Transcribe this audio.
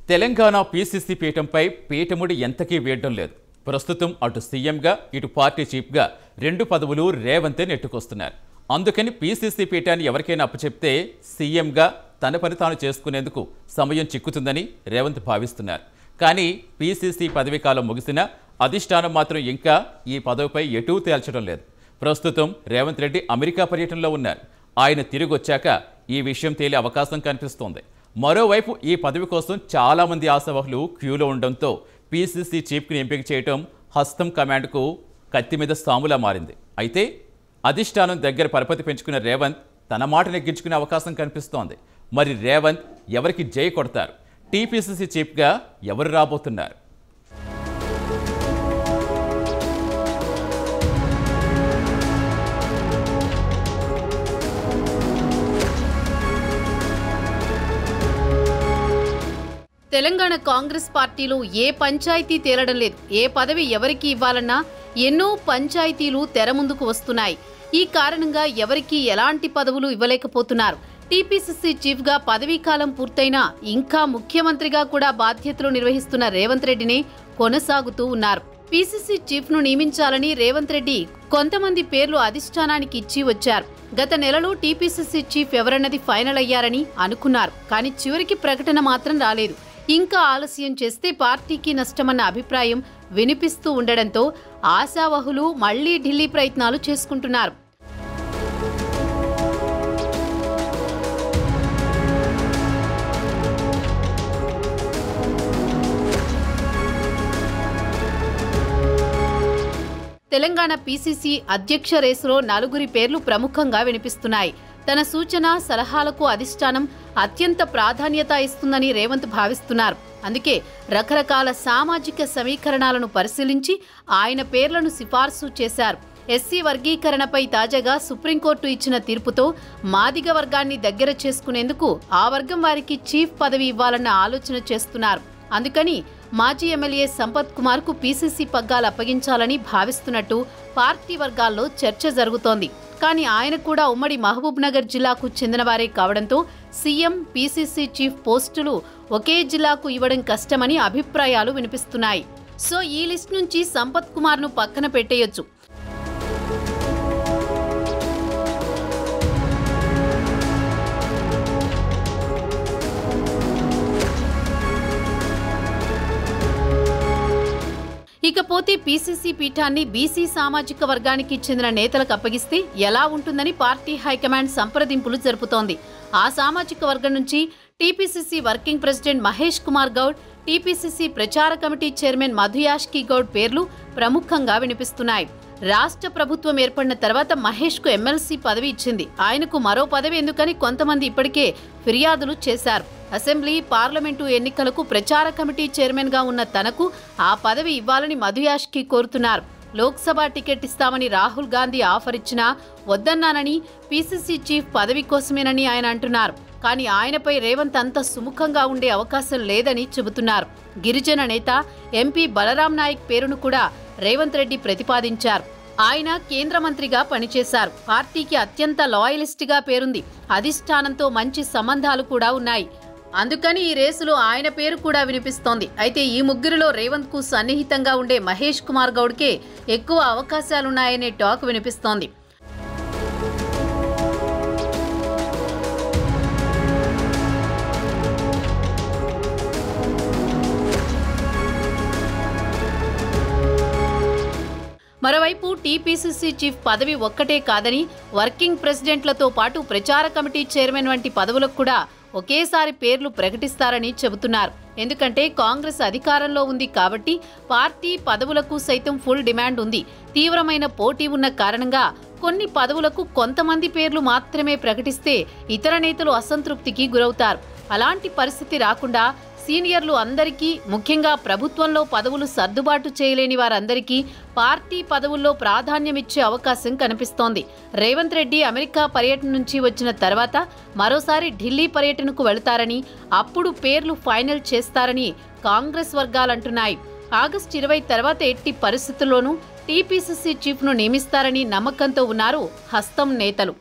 Telangana PCC పీఠంపై పీఠముడి ఎంతకీ వేయడం లేదు. ప్రస్తుతం అటు సీఎంగా ఇటు పార్టీ చీఫ్గా రెండు పదవులు రేవంతే నెట్టుకొస్తున్నారు. అందుకని పీసీసీ పీఠాన్ని ఎవరికైనా అప్పచెప్తే సీఎంగా తన పని తాను చేసుకునేందుకు సమయం చిక్కుతుందని రేవంత్ భావిస్తున్నారు. కానీ పీసీసీ పదవీ కాలం ముగిసినా అధిష్టానం మాత్రం ఇంకా ఈ పదవిపై ఎటూ తేల్చడం లేదు. ప్రస్తుతం రేవంత్ రెడ్డి అమెరికా పర్యటనలో ఉన్నారు. ఆయన తిరిగి వచ్చాక ఈ విషయం తేలే అవకాశం కనిపిస్తోంది. మరోవైపు ఈ పదవి కోసం చాలామంది ఆశావహులు క్యూలో ఉండడంతో పీసీసీ చీఫ్ని ఎంపిక చేయడం హస్తం కమాండ్కు కత్తి మీద సాములా మారింది. అయితే అధిష్టానం దగ్గర పరపతి పెంచుకున్న రేవంత్ తన మాట నెగ్గించుకునే అవకాశం కనిపిస్తోంది. మరి రేవంత్ ఎవరికి జై కొడతారు? టీపీసీసీ చీఫ్గా ఎవరు రాబోతున్నారు? తెలంగాణ కాంగ్రెస్ పార్టీలో ఏ పంచాయతీ తేలడం లేదు. ఏ పదవి ఎవరికి ఇవ్వాలన్నా ఎన్నో పంచాయతీలు తెర ముందుకు వస్తున్నాయి. ఈ కారణంగా ఎవరికి ఎలాంటి పదవులు ఇవ్వలేకపోతున్నారు. టీపీసీసీ చీఫ్గా పదవీకాలం పూర్తయినా ఇంకా ముఖ్యమంత్రిగా కూడా బాధ్యతలు నిర్వహిస్తున్న రేవంత్ రెడ్డినే కొనసాగుతూ ఉన్నారు. పీసీసీ చీఫ్ను నియమించాలని రేవంత్ రెడ్డి కొంతమంది పేర్లు అధిష్టానానికి ఇచ్చి వచ్చారు. గత నెలలో టీపీసీసీ చీఫ్ ఎవరన్నది ఫైనల్ అయ్యారని అనుకున్నారు. కానీ చివరికి ప్రకటన మాత్రం రాలేదు. ఇంకా ఆలస్యం చేస్తే పార్టీకి నష్టమన్న అభిప్రాయం వినిపిస్తూ ఉండడంతో ఆశావహులు మళ్లీ ఢిల్లీ ప్రయత్నాలు చేసుకుంటున్నారు. తెలంగాణ పీసీసీ అధ్యక్ష రేసులో నలుగురి పేర్లు ప్రముఖంగా వినిపిస్తున్నాయి. తన సూచన సలహాలకు అధిష్టానం అత్యంత ప్రాధాన్యత ఇస్తుందని రేవంత్ భావిస్తున్నారు. అందుకే రకరకాల సామాజిక సమీకరణాలను పరిశీలించి ఆయన పేర్లను సిఫార్సు చేశారు. ఎస్సీ వర్గీకరణపై తాజాగా సుప్రీంకోర్టు ఇచ్చిన తీర్పుతో మాదిగ వర్గాన్ని దగ్గర చేసుకునేందుకు ఆ వర్గం వారికి చీఫ్ పదవి ఇవ్వాలన్న ఆలోచన చేస్తున్నారు. అందుకని మాజీ ఎమ్మెల్యే సంపత్ కుమార్కు పీసీసీ పగ్గాలు అప్పగించాలని భావిస్తున్నట్టు పార్టీ వర్గాల్లో చర్చ జరుగుతోంది. కానీ ఆయన కూడా ఉమ్మడి మహబూబ్ నగర్ జిల్లాకు చెందినవారే కావడంతో సీఎం, పీసీసీ చీఫ్ పోస్టులు ఒకే జిల్లాకు ఇవ్వడం కష్టమని అభిప్రాయాలు వినిపిస్తున్నాయి. సో ఈ లిస్ట్ నుంచి సంపత్ కుమార్ను పక్కన పెట్టేయొచ్చు. ఇకపోతే పీసీసీ పీఠాన్ని బీసీ సామాజిక వర్గానికి చెందిన నేతలకు అప్పగిస్తే ఎలా ఉంటుందని పార్టీ హైకమాండ్ సంప్రదింపులు జరుపుతోంది. ఆ సామాజిక వర్గం నుంచి TPCC working president Mahesh Kumar Goud, TPCC ప్రచార కమిటీ చైర్మన్ మధుయాష్కి గౌడ్ పేర్లు ప్రముఖంగా వినిపిస్తున్నాయి. రాష్ట్ర ప్రభుత్వం ఏర్పడిన తర్వాత మహేష్కు ఎమ్మెల్సీ పదవి ఇచ్చింది. ఆయనకు మరో పదవి ఎందుకని కొంతమంది ఇప్పటికే ఫిర్యాదులు చేశారు. అసెంబ్లీ, పార్లమెంటు ఎన్నికలకు ప్రచార కమిటీ చైర్మన్గా ఉన్న తనకు ఆ పదవి ఇవ్వాలని మధుయాష్కి కోరుతున్నారు. లోక్సభ టికెట్ ఇస్తామని రాహుల్ గాంధీ ఆఫర్ ఇచ్చినా వద్దన్నానని, పీసీసీ చీఫ్ పదవి కోసమేనని ఆయన అంటున్నారు. కానీ ఆయనపై రేవంత్ అంత సుముఖంగా ఉండే అవకాశం లేదని చెబుతున్నారు. గిరిజన నేత ఎంపీ బలరాం నాయక్ పేరును కూడా రేవంత్ రెడ్డి ప్రతిపాదించారు. ఆయన కేంద్ర మంత్రిగా పనిచేశారు. పార్టీకి అత్యంత లాయలిస్ట్గా పేరుంది. అధిష్టానంతో మంచి సంబంధాలు కూడా ఉన్నాయి. అందుకని ఈ రేసులో ఆయన పేరు కూడా వినిపిస్తోంది. అయితే ఈ ముగ్గురిలో రేవంత్ కు సన్నిహితంగా ఉండే మహేష్ కుమార్ గౌడ్కే ఎక్కువ అవకాశాలున్నాయనే టాక్ వినిపిస్తోంది. మరోవైపు టీపీసీసీ చీఫ్ పదవి ఒక్కటే కాదని వర్కింగ్ ప్రెసిడెంట్లతో పాటు ప్రచార కమిటీ చైర్మన్ వంటి పదవులకు కూడా ఒకేసారి పేర్లు ప్రకటిస్తారని చెబుతున్నారు. ఎందుకంటే కాంగ్రెస్ అధికారంలో ఉంది కాబట్టి పార్టీ పదవులకు సైతం ఫుల్ డిమాండ్ ఉంది. తీవ్రమైన పోటీ ఉన్న కారణంగా కొన్ని పదవులకు కొంతమంది పేర్లు మాత్రమే ప్రకటిస్తే ఇతర నేతలు అసంతృప్తికి గురవుతారు. అలాంటి పరిస్థితి రాకుండా సీనియర్లు అందరికీ, ముఖ్యంగా ప్రభుత్వంలో పదవులు సర్దుబాటు చేయలేని వారందరికీ పార్టీ పదవుల్లో ప్రాధాన్యమిచ్చే అవకాశం కనిపిస్తోంది. రేవంత్ రెడ్డి అమెరికా పర్యటన నుంచి వచ్చిన తర్వాత మరోసారి ఢిల్లీ పర్యటనకు వెళతారని, అప్పుడు పేర్లు ఫైనల్ చేస్తారని కాంగ్రెస్ వర్గాలంటున్నాయి. ఆగస్టు 20 తర్వాత ఎట్టి పరిస్థితుల్లోనూ టీపీసీసీ చీఫ్ను నియమిస్తారని నమ్మకంతో ఉన్నారు హస్తం నేతలు.